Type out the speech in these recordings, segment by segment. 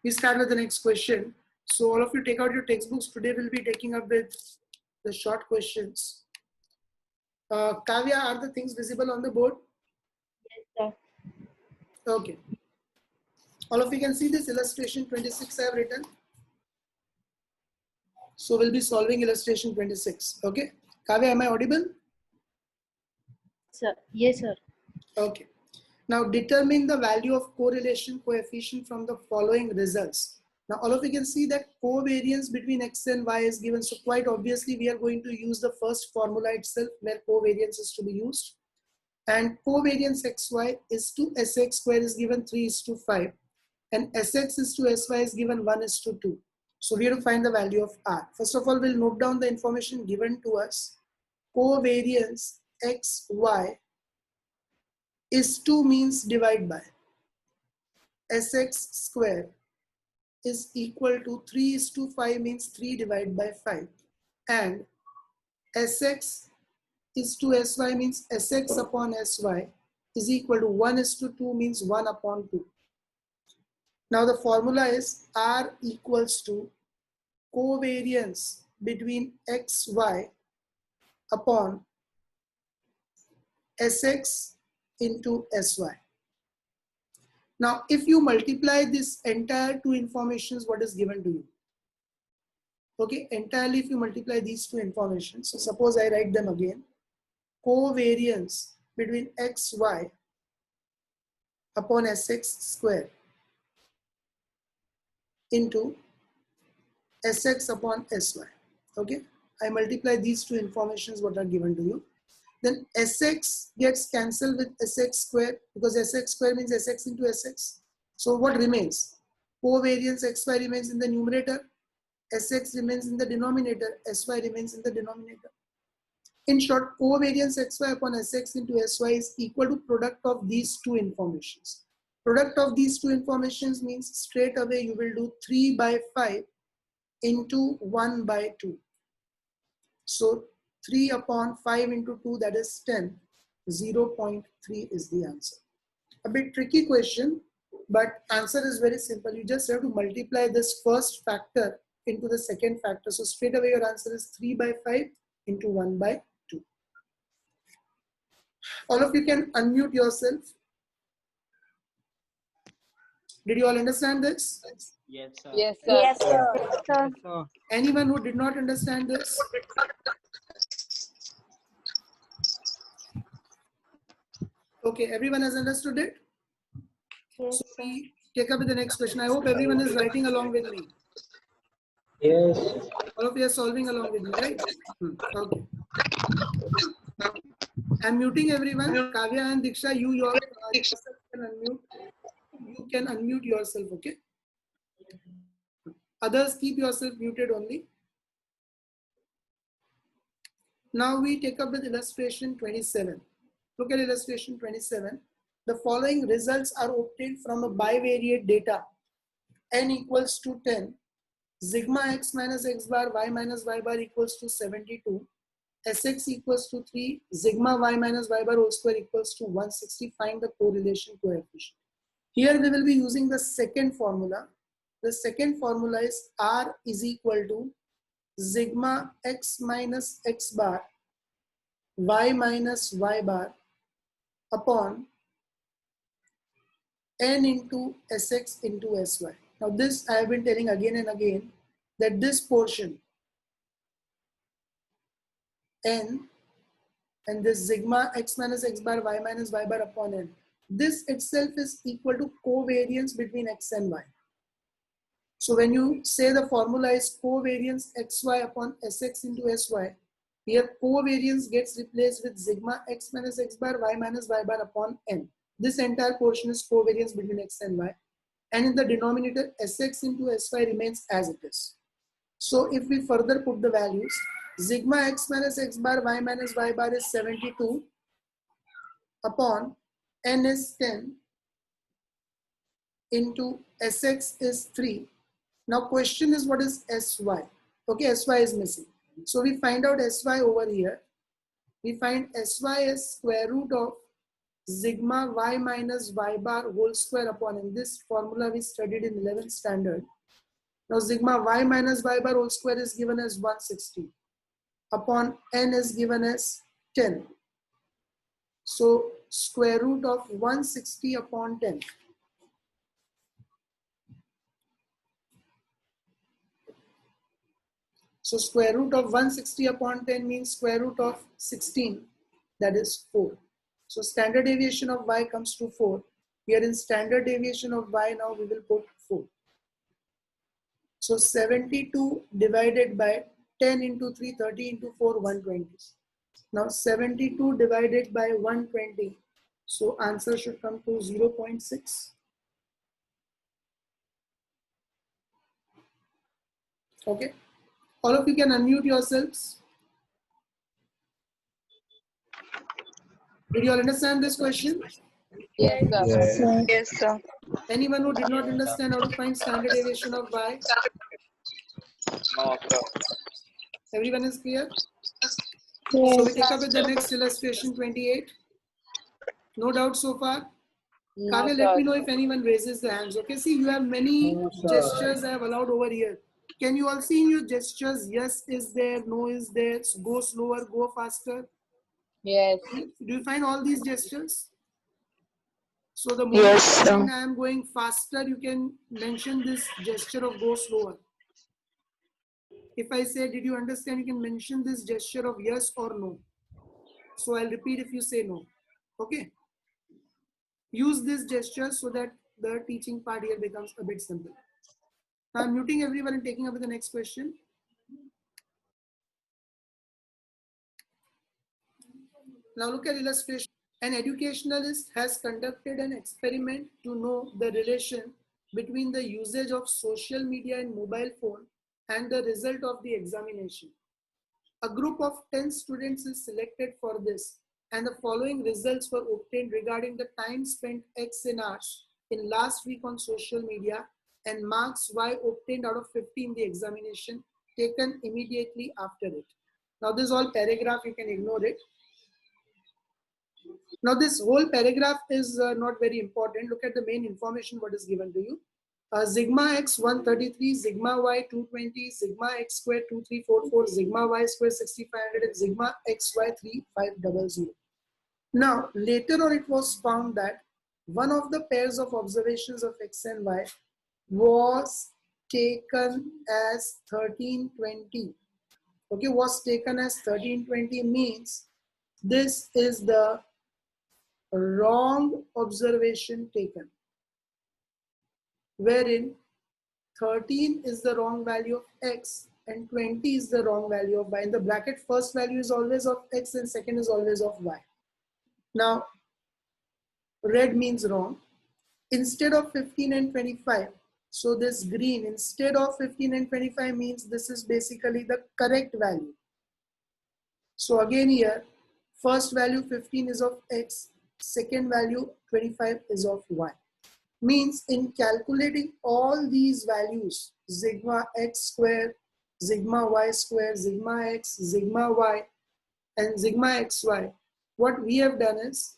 We start with the next question. So all of you take out your textbooks. Today we'll be taking up with the short questions. Kavya, are the things visible on the board? Yes, sir. Okay. All of you can see this illustration 26 I have written. So we'll be solving illustration 26. Okay. Kavya, am I audible? Sir. Yes, sir. Okay. Now determine the value of correlation coefficient from the following results. Now all of you can see that covariance between x and y is given. So quite obviously we are going to use the first formula itself where covariance is to be used. And covariance xy is to sx square is given 3:5. And sx is to sy is given 1:2. So we have to find the value of r. First of all, we'll note down the information given to us. Covariance xy is 2 means divide by sx square is equal to 3:5 means 3 divided by 5, and sx is to sy means sx upon sy is equal to 1:2 means 1 upon 2. Now the formula is r equals to covariance between xy upon sx into sy. Now, if you multiply this entire two informations, what is given to you? Okay, entirely if you multiply these two informations, so suppose I write them again. Covariance between xy upon sx square into sx upon sy. Okay, I multiply these two informations what are given to you. Then sx gets cancelled with sx square because sx square means sx into sx. So what remains? Covariance xy remains in the numerator, sx remains in the denominator, sy remains in the denominator. In short, covariance xy upon sx into sy is equal to product of these two informations. Product of these two informations means straight away you will do 3/5 into 1/2. So 3 upon 5 into 2, that is 10. 0.3 is the answer. A bit tricky question, but answer is very simple. You just have to multiply this first factor into the second factor. So straight away your answer is 3/5 into 1/2. All of you can unmute yourself. Did you all understand this? Yes, sir. Yes, sir. Yes, sir. Yes, sir. Anyone who did not understand this? Okay, everyone has understood it? Yes, So sir. we take up with the next question. I hope everyone is writing along with me. Yes. All of you are solving along with me, right? Okay. I'm muting everyone. Kavya and Diksha, you yourself can unmute. You can unmute yourself, okay? Others, keep yourself muted only. Now we take up with illustration 27. Look at illustration 27. The following results are obtained from a bivariate data. N equals to 10. Sigma x minus x bar y minus y bar equals to 72. Sx equals to 3. Sigma y minus y bar whole square equals to 160. Find the correlation coefficient. Here we will be using the second formula. The second formula is R is equal to sigma x minus x bar y minus y bar upon n into sx into sy. Now this I have been telling again and again that this portion n and this sigma x minus x bar y minus y bar upon n, this itself is equal to covariance between x and y. So when you say the formula is covariance xy upon sx into sy, here covariance gets replaced with sigma x minus x bar y minus y bar upon n. This entire portion is covariance between x and y. And in the denominator, sx into sy remains as it is. So if we further put the values, sigma x minus x bar y minus y bar is 72 upon n is 10 into sx is 3. Now question is what is sy? Okay, sy is missing. So we find out sy over here. We find sy as square root of sigma y minus y bar whole square upon n. This formula we studied in 11th standard. Now sigma y minus y bar whole square is given as 160 upon n is given as 10. So square root of 160 upon 10. So square root of 160 upon 10 means square root of 16, that is 4. So standard deviation of y comes to 4. Here in standard deviation of y, now we will put 4. So 72 divided by 10 into 3, 30 into 4, 120. Now 72 divided by 120. So answer should come to 0.6. Okay. All of you can unmute yourselves. Did you all understand this question? Yes, sir. Yes. Yes, sir. Anyone who did not Yes, sir. understand how to find standard deviation of y? No, sir. Everyone is clear? So Yes. we take up with the next illustration 28. No doubt so far? No, Kavya, let me know sir. if anyone raises their hands. Okay, see, you have many No, sir. gestures I have allowed over here. Can you all see in your gestures? Yes is there, no is there, go slower, go faster. Yes. Do you find all these gestures? So the moment Yes, I sir. find I am going faster, you can mention this gesture of go slower. If I say, did you understand? You can mention this gesture of yes or no. So I'll repeat if you say no. Okay. Use this gesture so that the teaching part here becomes a bit simple. Now I'm muting everyone and taking up with the next question. Now look at illustration. An educationalist has conducted an experiment to know the relation between the usage of social media and mobile phone and the result of the examination. A group of 10 students is selected for this, and the following results were obtained regarding the time spent X in hours in last week on social media and marks Y obtained out of 50 in the examination taken immediately after it. Now this whole paragraph, you can ignore it. Now this whole paragraph is not very important. Look at the main information what is given to you. Sigma x 133, sigma y 220, sigma x square 2344, sigma y square 6500, and sigma xy 3500. Now later on it was found that one of the pairs of observations of x and y was taken as 1320. Okay, was taken as 1320 means this is the wrong observation taken, wherein 13 is the wrong value of x and 20 is the wrong value of y. In the bracket, first value is always of x and second is always of y. Now, red means wrong. Instead of 15 and 25, so this green, instead of 15 and 25 means this is basically the correct value. So again here, first value 15 is of x, second value 25 is of y. Means in calculating all these values, sigma x square, sigma y square, sigma x, sigma y, and sigma xy, what we have done is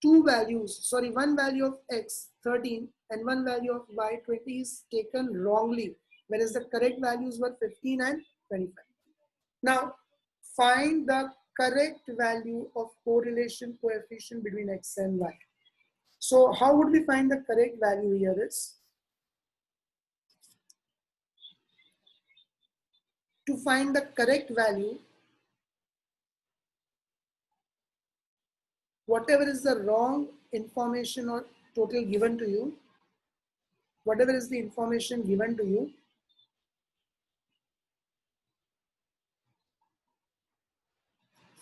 one value of x 13 and one value of y 20 is taken wrongly, whereas the correct values were 15 and 25. Now find the correct value of correlation coefficient between x and y. So how would we find the correct value here is, to find the correct value, whatever is the wrong information or total given to you, whatever is the information given to you,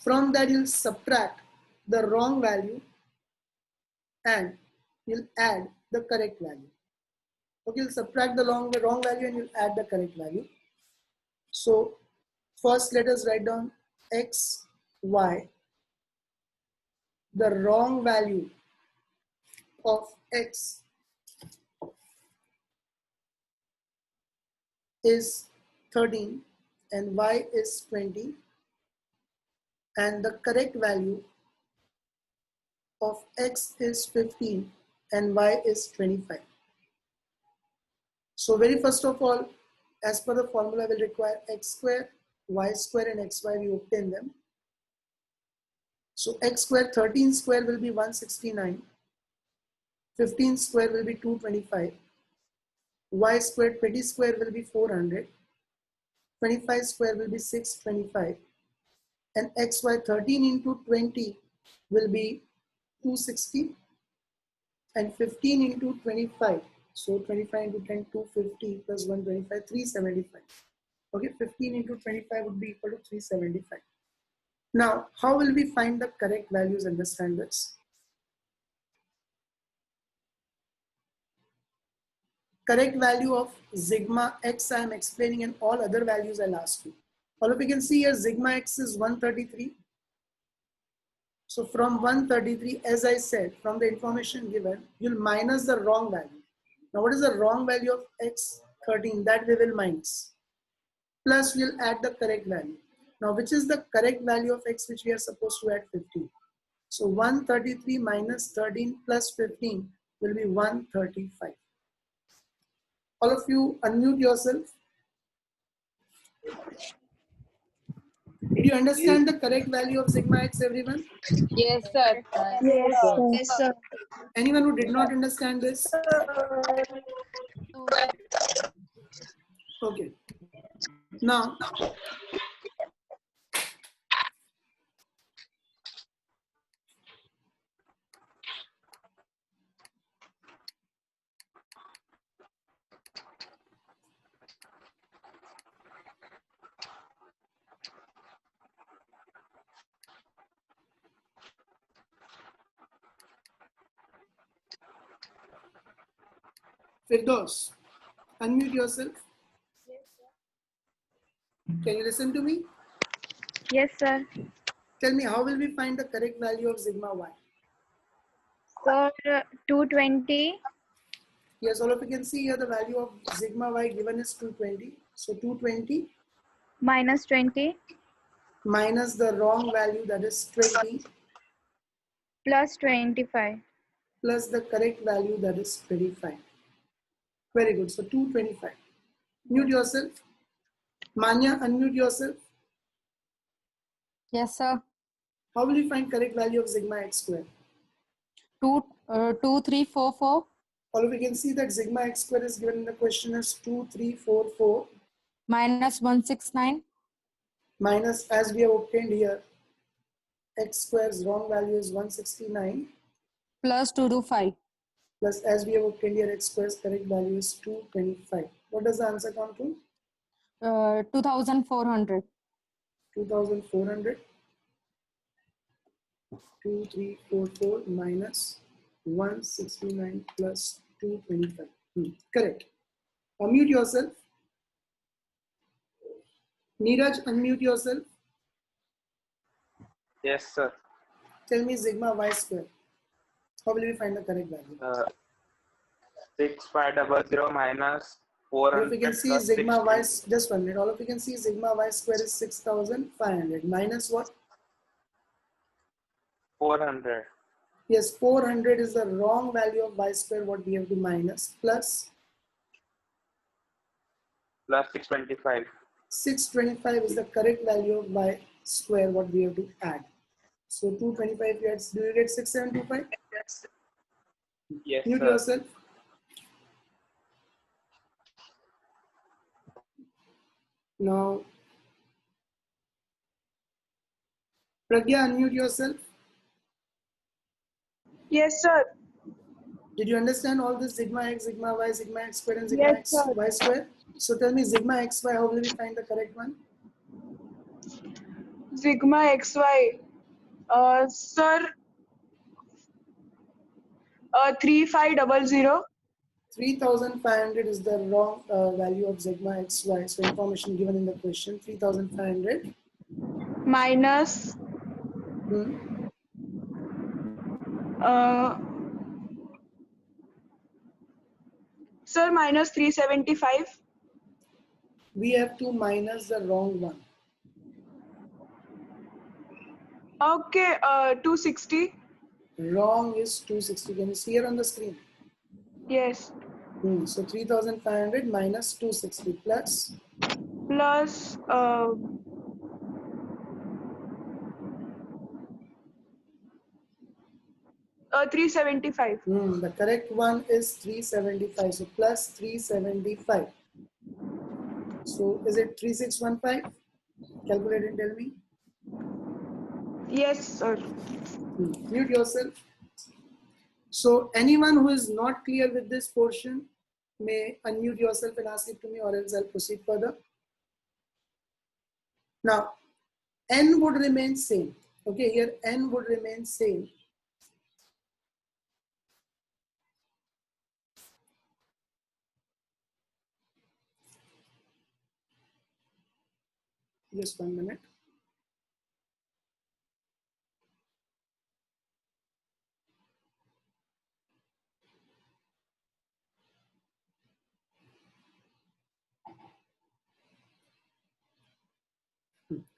from that you'll subtract the wrong value and you'll add the correct value. Okay, you'll subtract the wrong value and you'll add the correct value. So first let us write down x, y. The wrong value of x is 13 and y is 20, and the correct value of x is 15 and y is 25. So very first of all, as per the formula, we'll require x square, y square and xy, we obtain them. So x square, 13 square will be 169, 15 square will be 225, y square, 20 square will be 400, 25 square will be 625, and xy 13 into 20 will be 260, and 15 into 25, so 25 into 10, 250 plus 125, 375. Okay, 15 into 25 would be equal to 375. Now, how will we find the correct values? Understand this. Correct value of sigma x I am explaining, and all other values I'll ask you. All of you can see here, sigma x is 133. So from 133, as I said, from the information given, you'll minus the wrong value. Now, what is the wrong value of x? 13, that we will minus. Plus, we'll add the correct value. Now, which is the correct value of x which we are supposed to add? 15. So 133 minus 13 plus 15 will be 135. All of you unmute yourself. Did you understand the correct value of sigma x, everyone? Yes, sir. Yes, sir. Yes, sir. Anyone who did not understand this? Okay. Now, Firdaus, unmute yourself. Can you listen to me? Yes, sir. Tell me, how will we find the correct value of sigma y? Sir, 220 Yes, all of you can see here the value of sigma y given is 220. So 220 minus 20 minus the wrong value, that is 20, plus 25. plus the correct value, that is 25. Very good. So 225. Mute yourself. Manya, unmute yourself. Yes, sir. How will you find correct value of sigma x square? 2344 All of you can see that sigma x square is given in the question as 2344 minus 169 minus, as we have obtained here, x square's wrong value is 169, plus 225. plus as we have obtained here, x square's correct value is 225. What does the answer come to? 2400. 2400. 2344 minus 169 plus 225. Correct. Unmute yourself. Neeraj, unmute yourself. Yes, sir. Tell me sigma y square. How will we find the correct value? 6500 minus All of 400 you can see plus sigma y, 620. just 1 minute. All of you can see sigma y square is 6500 minus what? 400 Yes, 400 is the wrong value of y square, what we have to minus, plus plus 625. 625 is the correct value of y square, what we have to add. So 225 gets, do you get 6725? Yes, Mute sir. yourself. Now, Pragya, unmute yourself. Yes, sir. Did you understand all this sigma x, sigma y, sigma x square and sigma Yes, x sir. y square? So tell me sigma xy, how will we find the correct one? Sigma xy. Sir, 3500 3500 is the wrong value of sigma xy. So information given in the question, 3500. minus uh, sir minus 375. We have to minus the wrong one. Okay, 260. Wrong is 260. Can you see here on the screen? Yes. So 3500 minus 260 plus Plus 375. the correct one is 375. So plus 375. So is it 3615? Calculate and tell me. Yes, sir. Mute yourself. So anyone who is not clear with this portion may unmute yourself and ask it to me, or else I'll proceed further. Now, n would remain same. Okay, here n would remain same. Just 1 minute.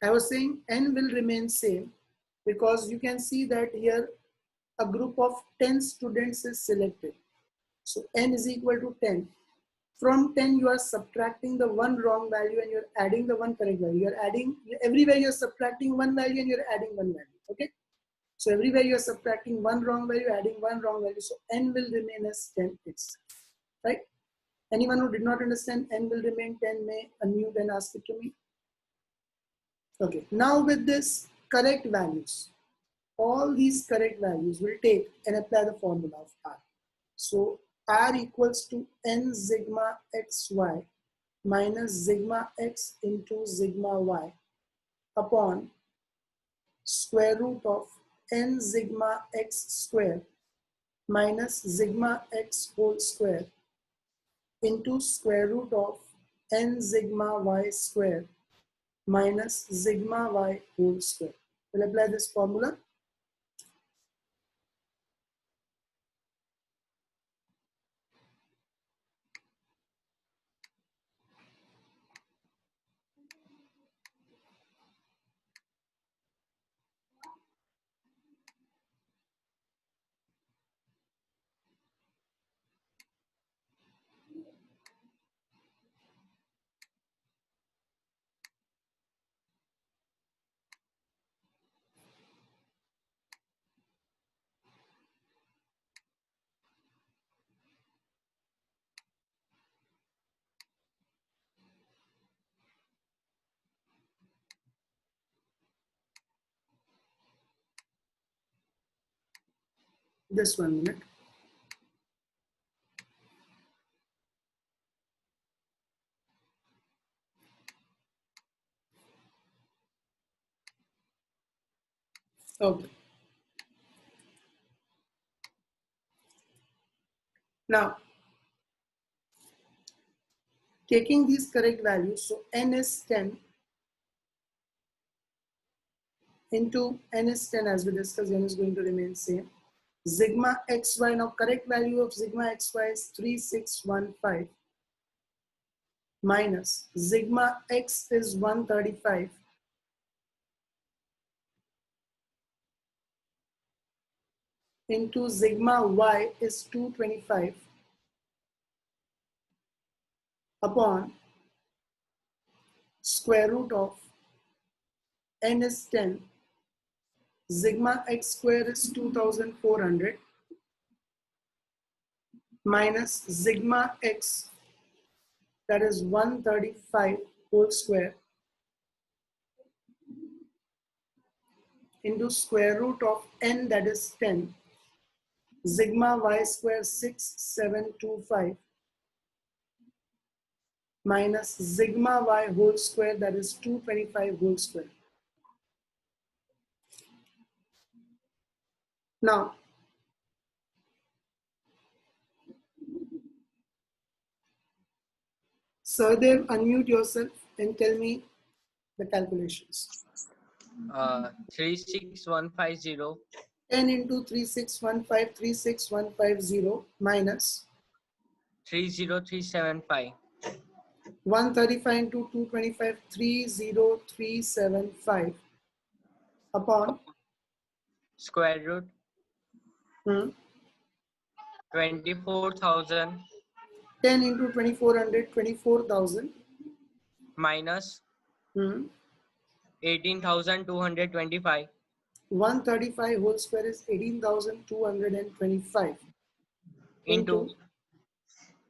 I was saying n will remain same because you can see that here a group of 10 students is selected. So n is equal to 10. From 10, you are subtracting the one wrong value and you're adding the one correct value. You're adding, everywhere you're subtracting one value and you're adding one value, okay? So everywhere you're subtracting one wrong value, adding one wrong value. So n will remain as 10 itself, right? Anyone who did not understand n will remain 10 may unmute and ask it to me. Okay, now with this correct values, all these correct values will take and apply the formula of R. So R equals to n sigma xy minus sigma x into sigma y upon square root of n sigma x square minus sigma x whole square into square root of n sigma y square minus sigma y whole square. We'll apply this formula. Just 1 minute. Okay. Now, taking these correct values, so n is 10 into n is 10 as we discussed, n is going to remain same. Sigma xy, now correct value of sigma xy is 3615 minus sigma x is 135 into sigma y is 225 upon square root of n is 10, sigma x square is 2400 minus sigma x, that is 135 whole square, into square root of n, that is 10, sigma y square 6725 minus sigma y whole square, that is 225 whole square. Now, Sardev, unmute yourself and tell me the calculations. 36150 10 into 3615, 36150 minus 30375 135 into 225, 30375 upon square root Hmm. 24,000 10 into 2400, 24,000. minus Hmm. 18,225 135 whole square is 18,225 into into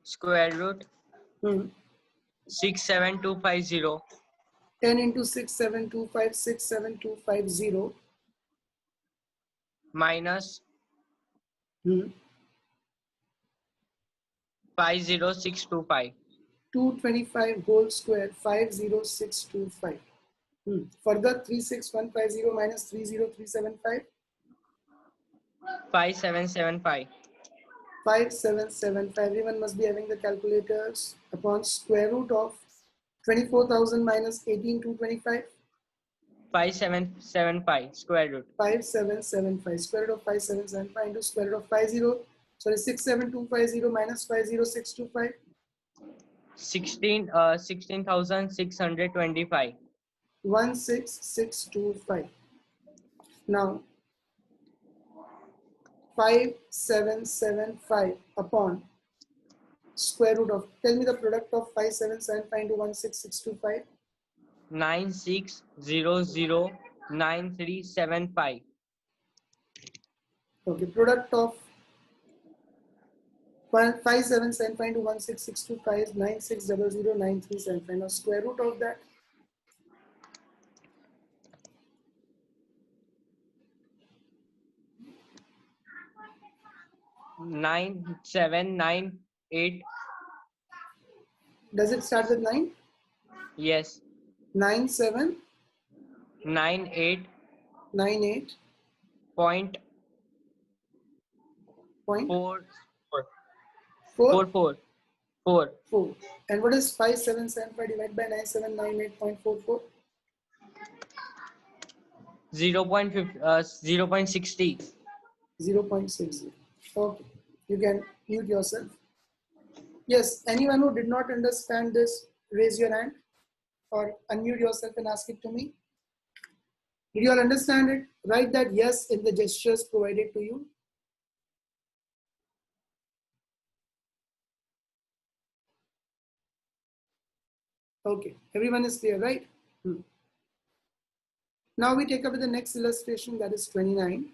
square root hmm, 67250 10 into 67256, 67250 minus hmm, 50625 225 whole square 50625. Further 36150 minus 30375 5775 5775. Everyone must be having the calculators. Upon square root of 24,000 minus 18,225 5775 square root 5775. Square root of 5775 into square root of 67250 minus 50625 16,625 16625. Now 5775 upon square root of, tell me the product of 5775 into 16625. 96009375 Okay, product of 5775 into 16625 is 96009375. Now square root of that, 9798 does it start with 9? yes 9798 98 point point 4 4 4 4. And what is 5775 divided by 9798.44? 0.60 0.60. Okay, you can mute yourself. Yes, anyone who did not understand this, raise your hand or unmute yourself and ask it to me. Did you all understand it? Write that yes in the gestures provided to you. Okay, everyone is clear, right? Now we take up with the next illustration, that is 29.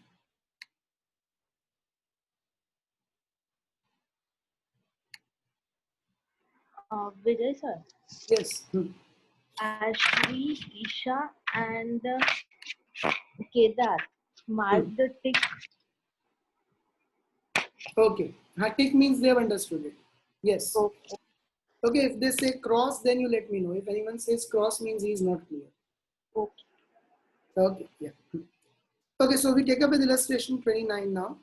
Vijay sir, Yes. Ashri, Isha, and Kedar marked the tick. Okay. Tick means they have understood it. Yes. Okay. Okay, if they say cross, then you let me know. If anyone says cross means he is not clear. Okay. Okay, yeah. Okay, so we take up with illustration 29 now.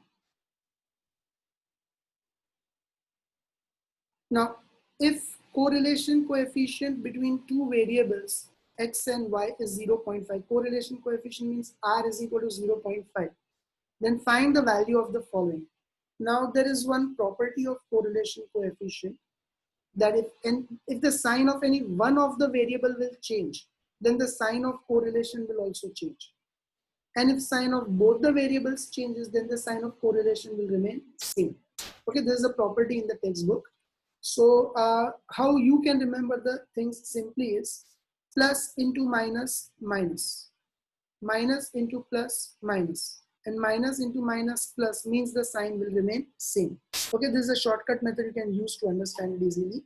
Now, if correlation coefficient between two variables x and y is 0.5, correlation coefficient means r is equal to 0.5, then find the value of the following. Now, there is one property of correlation coefficient that if the sign of any one of the variable will change, then the sign of correlation will also change. And if sign of both the variables changes, then the sign of correlation will remain same. Okay, this is a property in the textbook. So how you can remember the things simply is plus into minus, minus, minus into plus, minus, and minus into minus plus means the sign will remain same. Okay, this is a shortcut method you can use to understand it easily.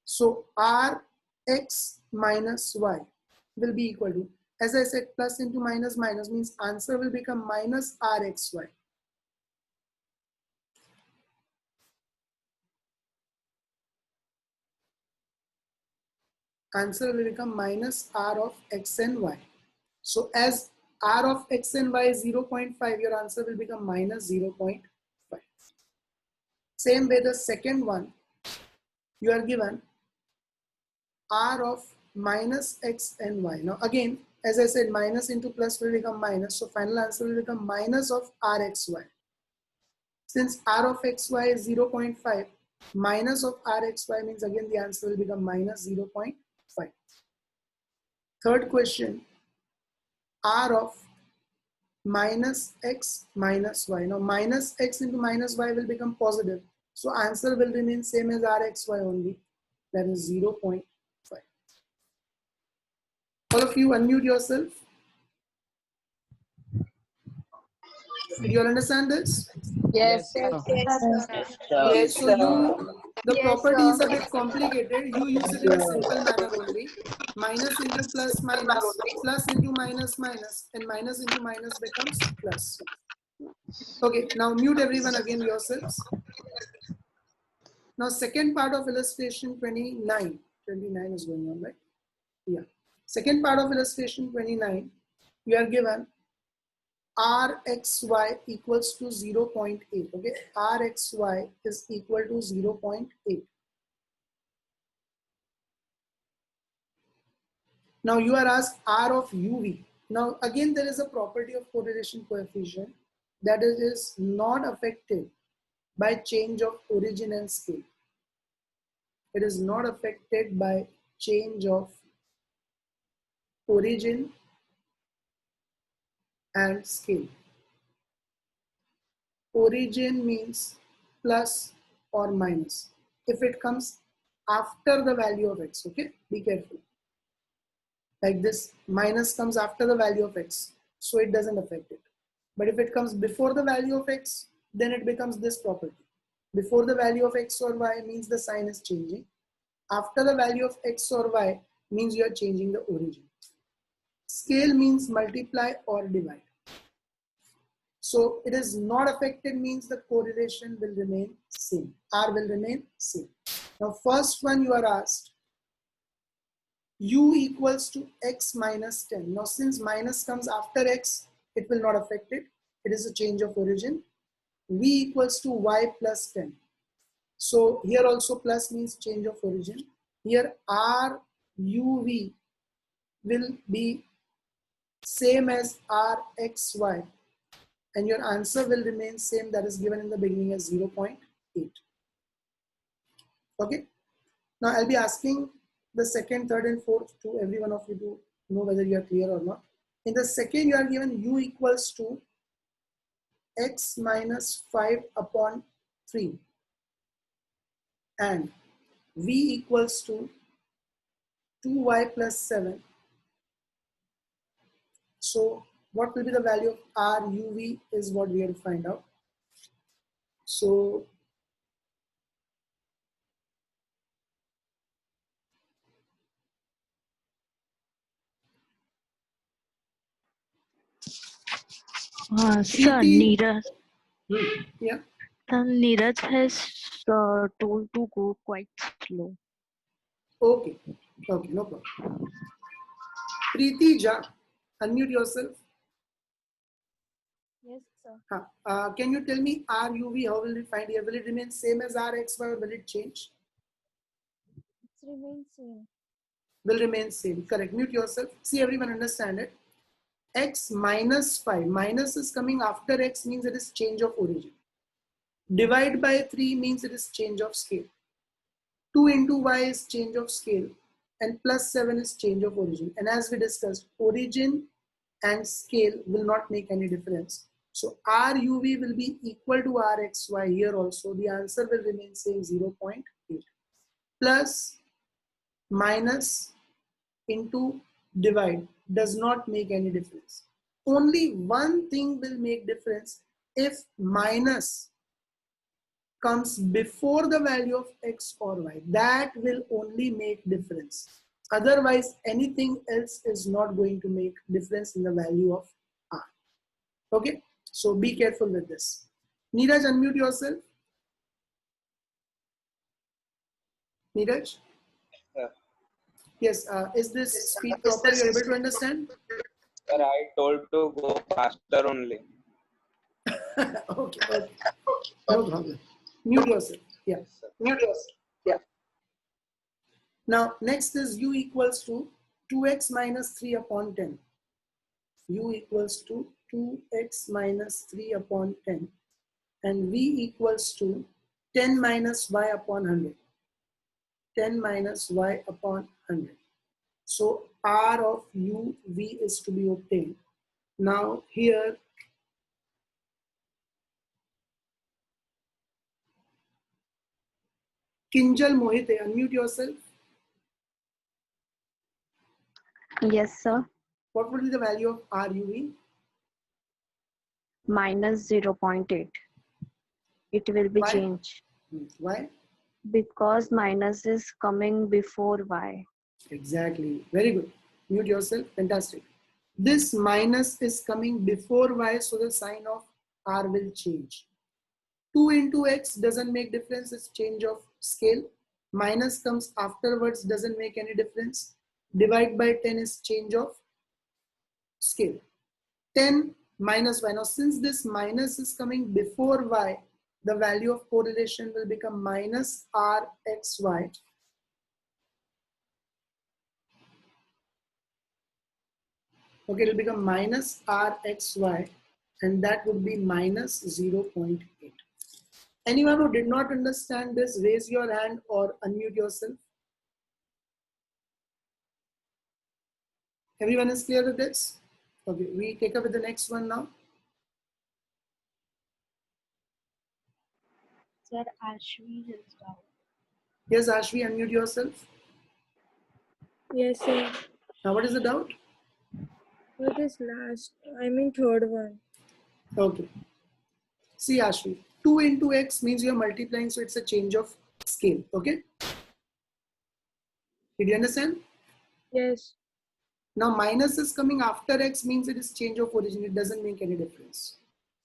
So Rx minus y will be equal to, as I said, plus into minus, minus means answer will become minus Rxy. Answer will become minus R of x and y. So as R of x and y is 0.5, your answer will become minus 0.5. Same way the second one, you are given R of minus x and y. Now again, as I said, minus into plus will become minus. So final answer will become minus of Rxy. Since R of xy is 0.5, minus of Rxy means again the answer will become minus 0.5. Third question, R of minus x minus y. Now minus x into minus y will become positive. So answer will remain same as rxy only. That is 0.5. All of you unmute yourself. Did you all understand this? Yes, Yes, sir. sir. Yes, sir. Okay, Yes, so sir. the Yes, property is sir. a bit complicated. You use it in a simple manner only. Minus into plus minus, plus into minus minus, and minus into minus becomes plus. Okay, now mute everyone again yourselves. Now second part of illustration 29. 29 is going on, right? Yeah. Second part of illustration 29, you are given rxy equals to 0.8. Okay, rxy is equal to 0.8. Now you are asked R of UV. Now again there is a property of correlation coefficient that is not affected by change of origin and scale. It is not affected by change of origin and scale. Origin means plus or minus. If it comes after the value of x, okay, be careful. Like this, minus comes after the value of x, so it doesn't affect it. But if it comes before the value of x, then it becomes this property. Before the value of x or y means the sign is changing. After the value of x or y means you are changing the origin. Scale means multiply or divide. So it is not affected means the correlation will remain same. R will remain same. Now first one you are asked, u equals to x minus 10. Now since minus comes after x, it will not affect it. It is a change of origin. V equals to y plus 10. So here also plus means change of origin. Here R uv will be same as rxy, and your answer will remain same, that is given in the beginning as 0.8. Okay. Now I'll be asking the second, third, and fourth to every one of you to know whether you are clear or not. In the second, you are given u equals to x minus 5 upon 3 and v equals to 2y plus 7. So what will be the value of r uv is what we have to find out. So Sir, Preeti, Neeraj. yeah, Neeraj has told to go quite slow. okay, okay, no problem. Preeti Ja, unmute yourself. Yes, sir. Can you tell me R UV, how will we find here? Will it remain same as R XY or will it change? It remains same. Will remain same. Correct. Mute yourself. See, everyone understand it. X minus 5. Minus is coming after X means it is change of origin. Divide by 3 means it is change of scale. 2 into Y is change of scale. And plus 7 is change of origin. And as we discussed, origin and scale will not make any difference. So RUV will be equal to RXY here also. The answer will remain same, 0.8. Plus minus into divide does not make any difference. Only one thing will make difference if minus comes before the value of x or y. That will only make difference. Otherwise, anything else is not going to make difference in the value of r. Okay, so be careful with this. Neeraj, unmute yourself. Neeraj? Sir. Yes, is this speed proper? You're able to understand? Sir, I told to go faster only. Okay, okay. No problem. Mute yourself. Yeah. Yes, sir. Mute yourself. Yeah. Now, next is u equals to 2x minus 3 upon 10. U equals to 2x minus 3 upon 10. And v equals to 10 minus y upon 100. 10 minus y upon 100. So r of u v is to be obtained. Now here Kinjal Mohite, unmute yourself. Yes, sir. What would be the value of RUV? Minus 0.8. It will be Why? changed Why? because minus is coming before y. Exactly. Very good. Mute yourself. Fantastic. This minus is coming before y, so the sign of R will change. 2 into x doesn't make difference, it's change of scale. Minus comes afterwards, doesn't make any difference. Divide by 10 is change of scale. 10 minus y. Now since this minus is coming before y, the value of correlation will become minus rxy. Okay, it will become minus rxy, and that would be minus 0.8. Anyone who did not understand this, raise your hand or unmute yourself. Everyone is clear with this? Okay, we take up with the next one now. Sir, Ashvi is down. Yes, Ashvi, unmute yourself. Yes, sir. Now, what is the doubt? What is last? I mean third one. Okay. See, Ashvi, 2 into x means you're multiplying, so it's a change of scale. Okay? Did you understand? Yes. Now, minus is coming after x means it is change of origin. It doesn't make any difference.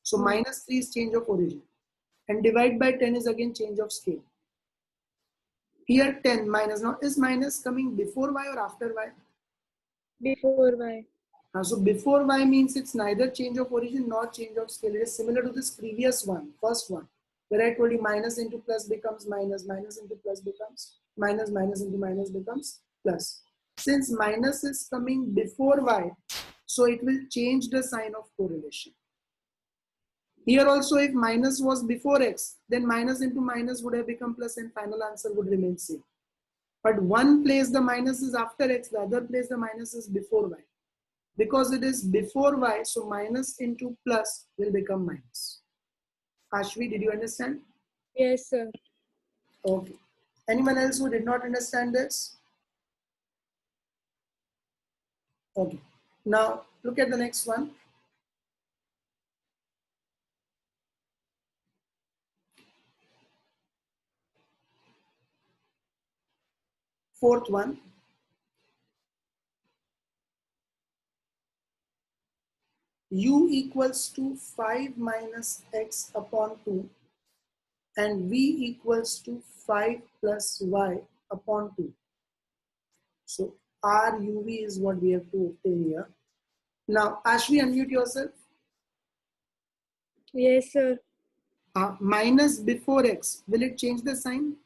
So, minus 3 is change of origin. And divide by 10 is again change of scale. Here 10 minus. Now, is minus coming before y or after y? Before y. So before y means it's neither change of origin nor change of scale. It is similar to this previous one, first one, where I told you minus into plus becomes minus, minus into plus becomes minus, minus into minus becomes plus. Since minus is coming before y, so it will change the sign of correlation. Here also, if minus was before x, then minus into minus would have become plus and final answer would remain same. But one place the minus is after x, the other place the minus is before y. Because it is before y, so minus into plus will become minus. Ashvi, did you understand? Yes, sir. Okay. Anyone else who did not understand this? Okay. Now, look at the next one. Fourth one. U equals to 5 minus x upon 2 and v equals to 5 plus y upon 2. So RUV is what we have to obtain here. Now, Ashvi, unmute yourself. Yes, sir. Minus before x, will it change the sign?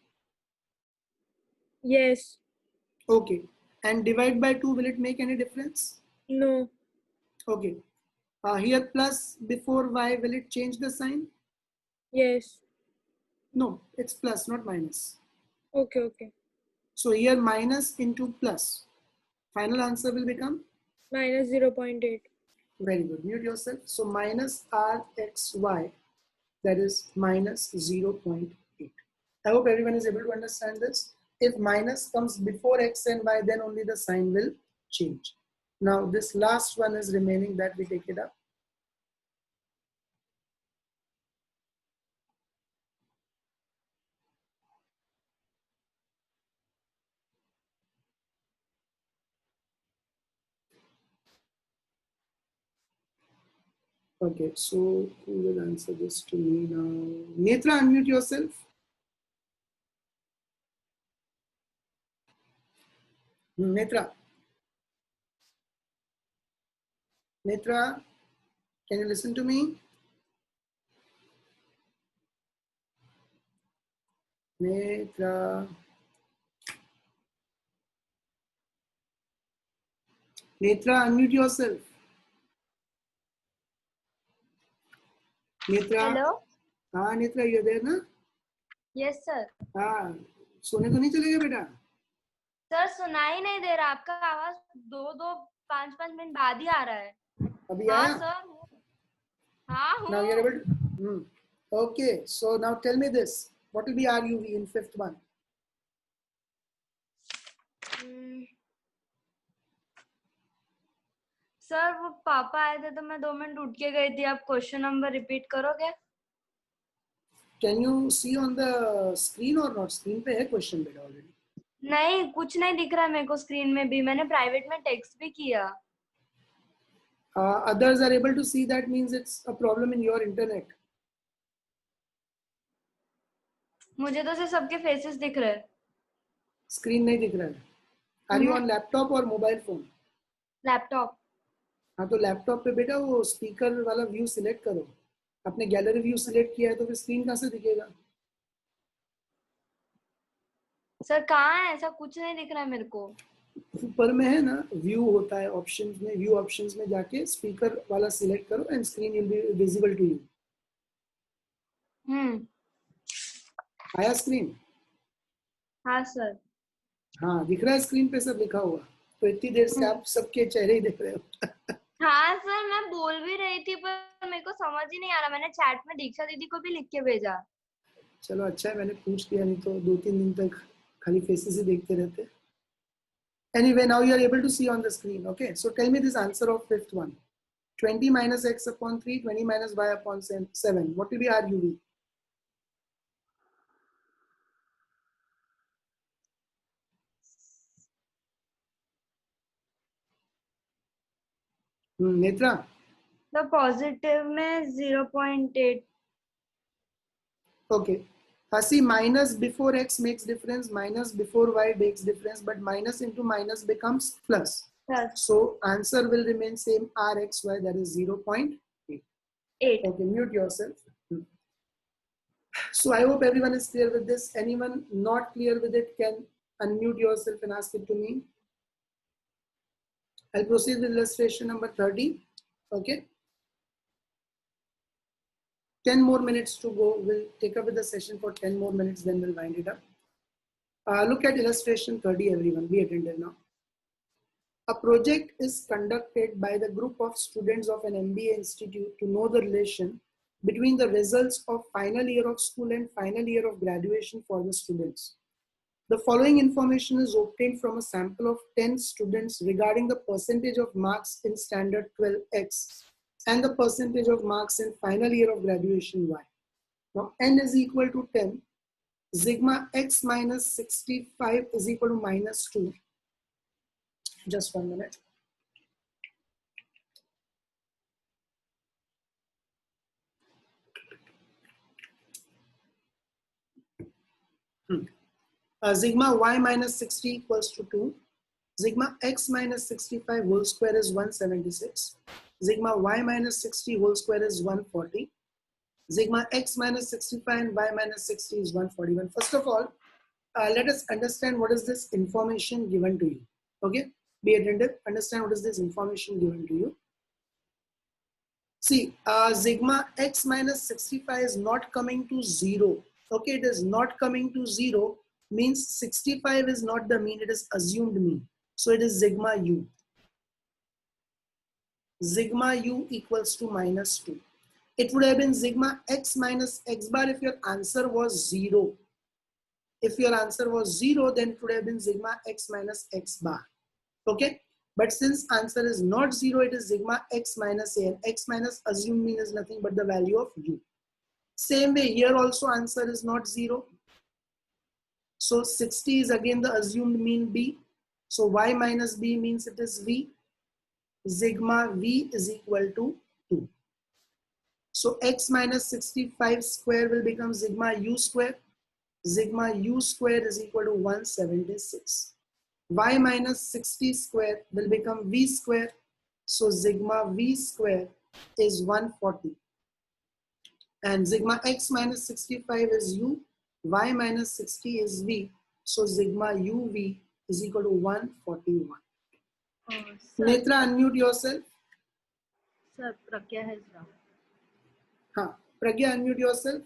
Yes. Okay. And divide by 2, will it make any difference? No. Okay. Here plus before y, will it change the sign? Yes. No, it's plus, not minus. Okay, okay. So here minus into plus. Final answer will become? Minus 0.8. Very good. Mute yourself. So minus rxy, that is minus 0.8. I hope everyone is able to understand this. If minus comes before x and y, then only the sign will change. Now this last one is remaining, that we take it up. Okay, so who will answer this to me now? Netra, unmute yourself. Netra. Netra, can you listen to me? Netra. Netra, unmute yourself. Netra. Hello? हाँ Netra, you there ना? Yes, sir. हाँ, सोने तो नहीं चलेगा बेटा? Sir सुनाई नहीं दे रहा, आपका आवाज 2-5 मिनट बाद ही आ रहा है. अभी हाँ आया? सर. हाँ Now you're हूँ. able to. Okay, so now tell me this. What will be RUV in fifth one? Sir वो पापा आए थे तो मैं 2 मिनट उठ के गई थी. आप क्वेश्चन नंबर रिपीट करोगे? Can you see on the screen or not? Screen पे है question बेटा already. नहीं, कुछ नहीं दिख रहा है मेरे को स्क्रीन में भी. मैंने प्राइवेट में टेक्स्ट भी किया. Others are able to see, that means it's a problem in your internet. मुझे तो सिर्फ सबके फेसेस दिख रहे हैं. Screen नहीं दिख रहा है. Are you on laptop or mobile phone? Laptop. हाँ तो लैपटॉप पे बेटा वो स्पीकर वाला व्यू सिलेक्ट करो. आपने गैलरी व्यू सिलेक्ट किया है तो फिर स्क्रीन कहाँ से दिखेगा? सर कहाँ है? ऐसा कुछ नहीं दिख रहा है मेरे को. ऊपर में है ना व्यू होता है, ऑप्शंस में, व्यू ऑप्शंस में जाके स्पीकर वाला सिलेक्ट करो and screen will be visible to you. आया स्क्रीन? हाँ सर. हाँ दिख रहा है स्क्रीन पे सब लिखा हुआ. तो इतनी देर से आप सबके चेहरे ही देख रहे हो. हाँ सर, मैं बोल भी रही थी पर मेरे को समझ ही नहीं आ रहा. मैंने चैट में दीक्षा दीदी को भी लिख के भेजा. चलो अच्छा है मैंने पूछ लिया, नहीं तो 2-3 दिन तक खाली फेसेस ही देखते रहते. Anyway, now you are able to see on the screen. Okay, so tell me this answer of fifth one. 20 minus x upon 3, 20 minus y upon 7. What will be our UV? Netra? तो positive में 0.8. Okay. See, minus before x makes difference, minus before y makes difference, but minus into minus becomes plus. Plus. So answer will remain same, rxy, that is 0.8. 8. Okay, mute yourself. So I hope everyone is clear with this. Anyone not clear with it can unmute yourself and ask it to me. I'll proceed with illustration number 30. Okay. 10 more minutes to go. We'll take up with the session for 10 more minutes, then we'll wind it up. Look at illustration 30, everyone. Be attentive now. A project is conducted by the group of students of an MBA institute to know the relation between the results of final year of school and final year of graduation for the students. The following information is obtained from a sample of 10 students regarding the percentage of marks in standard 12X and the percentage of marks in final year of graduation Y. Now n is equal to 10. Sigma x minus 65 is equal to minus 2. Just 1 minute. Sigma y minus 60 equals to 2. Sigma x minus 65 whole square is 176. Sigma y minus 60 whole square is 140. Sigma x minus 65 and y minus 60 is 141. First of all, let us understand what is this information given to you. Okay, be attentive, understand what is this information given to you. See, sigma x minus 65 is not coming to 0. Okay, it is not coming to 0 means 65 is not the mean, it is assumed mean. So it is sigma u. Sigma u equals to minus 2. It would have been sigma x minus x bar if your answer was 0. If your answer was 0, then it would have been sigma x minus x bar. Okay, but since answer is not 0, it is sigma x minus a, and x minus assumed mean is nothing but the value of u. Same way here also answer is not 0. So 60 is again the assumed mean b. So y minus b means it is v. Sigma v is equal to 2. So x minus 65 square will become sigma u square. Sigma u square is equal to 176. Y minus 60 square will become v square. So sigma v square is 140. And sigma x minus 65 is u. Y minus 60 is v. So sigma uv is equal to 141. Netra, unmute yourself. Sir, Pragya has wrong. हाँ, Pragya, unmute yourself.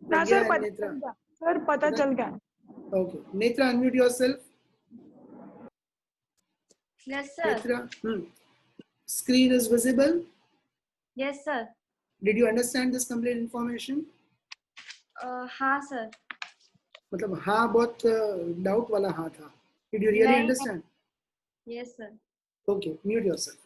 हाँ Pragya sir, and Netra. Sir पता चल गया. Okay, Netra, unmute yourself. Yes sir. Netra, screen is visible. Yes sir. Did you understand this complete information? हाँ sir. मतलब हाँ बहुत doubt वाला हाँ था. Did you really नहीं. understand? Yes sir. Okay, mute yourself.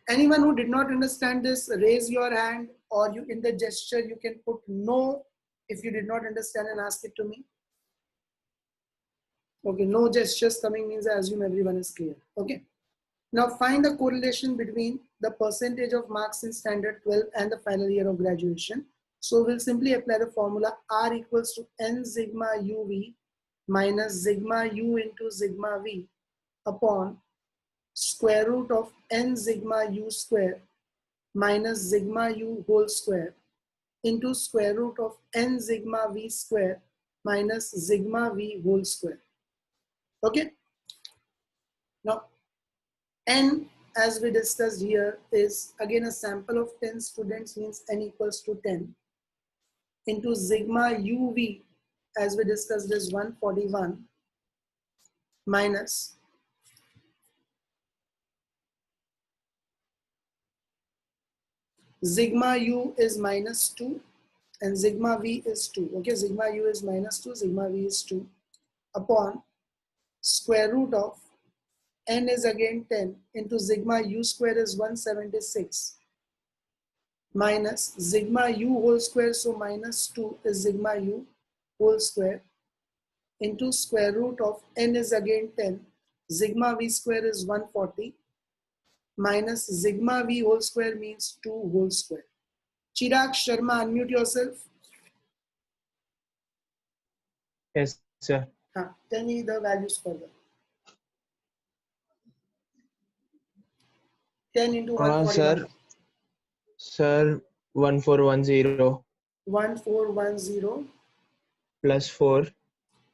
Anyone who did not understand this, raise your hand, or you in the gesture you can put no if you did not understand and ask it to me. Okay, no gestures coming means I assume everyone is clear. Okay. Now find the correlation between the percentage of marks in standard 12 and the final year of graduation. So we'll simply apply the formula R equals to N sigma UV minus sigma U into sigma V upon square root of N sigma U square minus sigma U whole square into square root of N sigma V square minus sigma V whole square. Okay. Now, N, as we discussed here, is again a sample of 10 students, means N equals to 10, into sigma UV, as we discussed, is 141, minus sigma U is minus 2, and sigma V is 2. Okay, sigma U is minus 2, sigma V is 2, upon square root of N is again 10 into sigma U square is 176 minus sigma U whole square, so minus 2 is sigma U whole square into square root of N is again 10, sigma V square is 140 minus sigma V whole square means 2 whole square. Chirag Sharma, unmute yourself. Yes, sir. Tell me the values further. 10 into 141. Sir, 1410 1410. plus 4.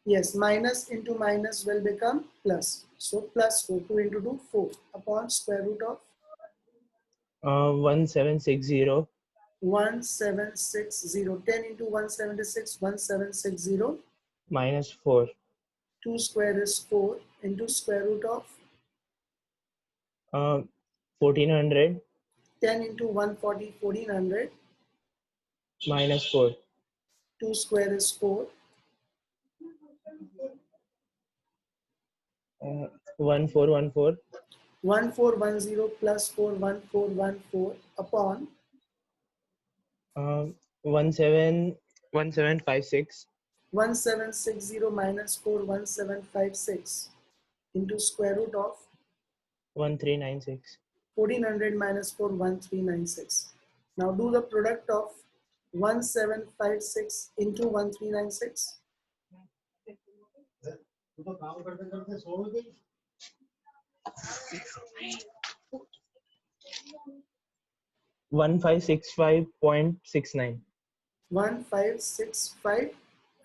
Yes, minus into minus will become plus. So plus 4, 2 into 2, 4 upon square root of 1760 1760. 10 into 176, 1760. minus 4. 2 square is 4 into square root of 1400 10 into 140, 1400. minus 4. 2 square is 4. 1414 1410 plus 4, 1414 upon 1756 1760 minus 4, 1756 into square root of 1396. 1400 minus 4, 1396. Now do the product of 1756 into 1396. 1565.69. 1565.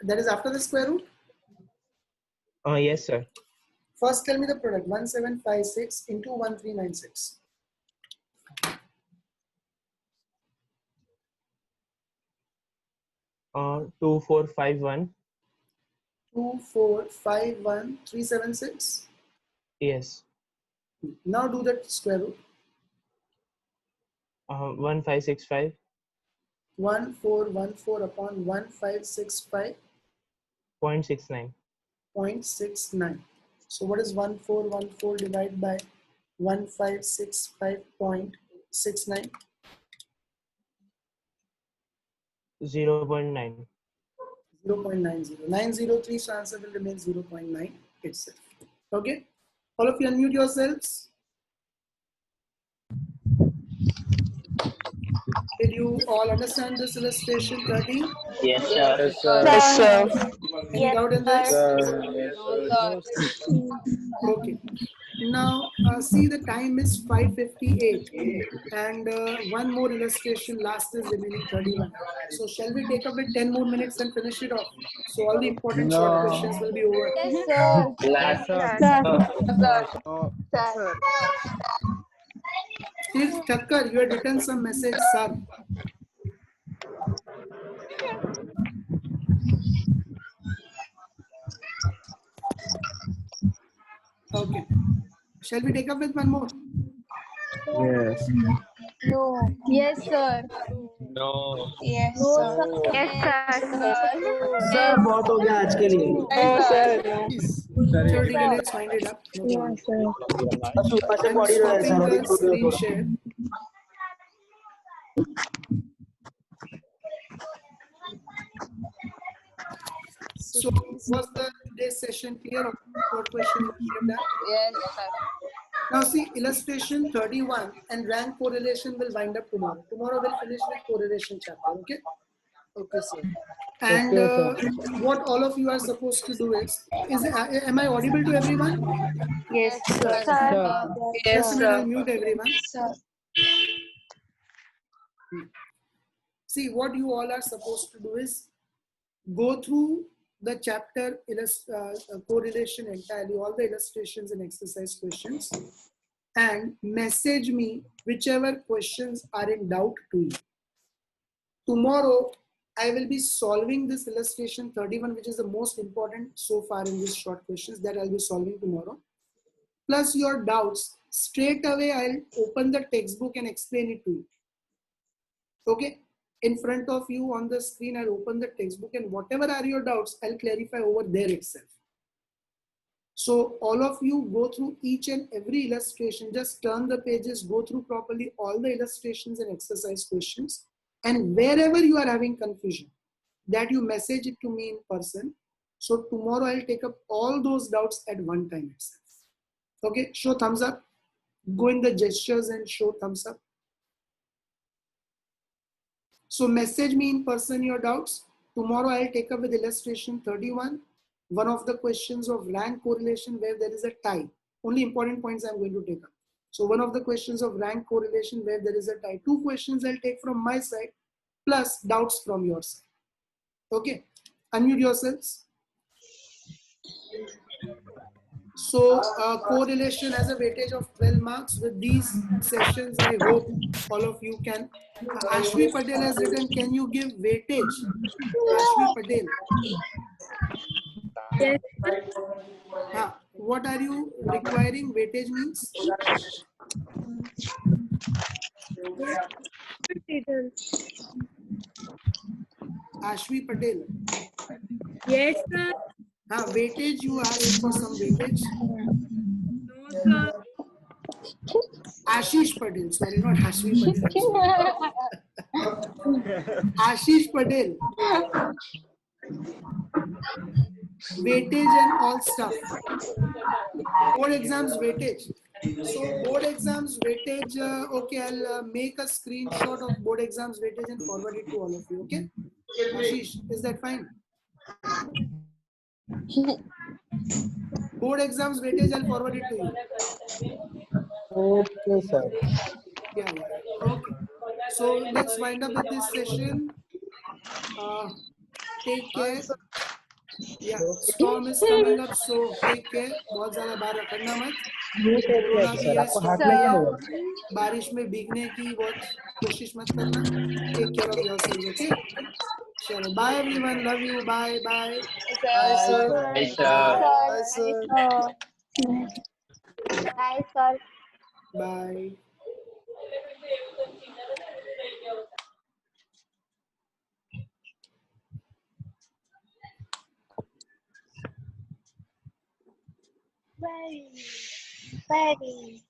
That is after the square root. Yes, sir. First tell me the product. 1756 into 1396. 2451. 2451 376. Yes. Now do the square root. 1565. 1414 upon 1565. 0.69. 0.69. So what is 1414 divided by 1565.69? 0.9. 0.90. 903, so answer will remain 0.9 itself. Okay. All of you unmute yourselves. Did you all understand this illustration 13? Yes, sir. Yes, sir. Any doubt in this? No, sir. Okay. Now see, the time is 5:58 and one more illustration, last is remaining 31. So shall we take up with 10 more minutes and finish it off? So all the important short questions will be over. Yes, sir. Yes, sir. Sir. Steve Thakkar, you had written some message, sir. Okay. Shall we take up with one more? Yes. No. Yes, sir. No. Yes, No, sir. sir. Yes, sir. Sir बहुत हो गया आज के लिए No, sir. Please. Chalo, ठीक है, let's find it up. No problem. Yes, sir. बस ऊपर से I'm बॉडी रहा है stopping सर the अभी छोड़ दो screen थोड़ा share. So was the today's session clear of short questions what we have done? Yes, sir. Now see, illustration 31 and rank correlation will wind up tomorrow. Tomorrow we'll finish with correlation chapter, okay? Okay, sir. And what all of you are supposed to do is am I audible to everyone? Yes, sir. Just a minute, I'll mute everyone. See, what you all are supposed to do is go through the chapter correlation entirely, all the illustrations and exercise questions, and message me whichever questions are in doubt to you. Tomorrow, I will be solving this illustration 31, which is the most important so far in these short questions that I'll be solving tomorrow. Plus your doubts, straight away I'll open the textbook and explain it to you. Okay? In front of you on the screen, I'll open the textbook and whatever are your doubts, I'll clarify over there itself. So all of you go through each and every illustration, just turn the pages, go through properly all the illustrations and exercise questions. And wherever you are having confusion, that you message it to me in person. So tomorrow I'll take up all those doubts at one time itself. Okay, show thumbs up. Go in the gestures and show thumbs up. So message me in person your doubts. Tomorrow I'll take up with illustration 31. One of the questions of rank correlation where there is a tie. Only important points I'm going to take up. So one of the questions of rank correlation where there is a tie. 2 questions I'll take from my side plus doubts from your side. Okay, unmute yourselves. So correlation has a weightage of 12 marks. With these sessions, I hope all of you can. Ashvi Patel has written, can you give weightage? Ashvi Patel. Yes, What are you requiring weightage means? teacher. Ashvi Patel. Yes, sir. Weightage, you asked for some weightage. No, sir. Ashish Patel, sorry, not Ashvi Patel. Ashish Patel. Weightage and all stuff. Board exams weightage. So board exams weightage, okay, I'll make a screenshot of board exams weightage and forward it to all of you, okay? Ashish, is that fine? Board exams weightage, I'll forward it to you. Okay, sir. Yeah. Okay. So let's wind up with this session. Take care. Yeah, storm is coming up, so take care. बहुत ज़्यादा बाहर रखना मत. Corona भी है, storm भी है. बारिश में भीगने की बहुत कोशिश मत करना. Take care of yourselves, okay? चलो, bye everyone. Love you. Bye. Bye, Bye, sir. sir. Bye, sir. Bye, sir. Bye. Bye. Bye.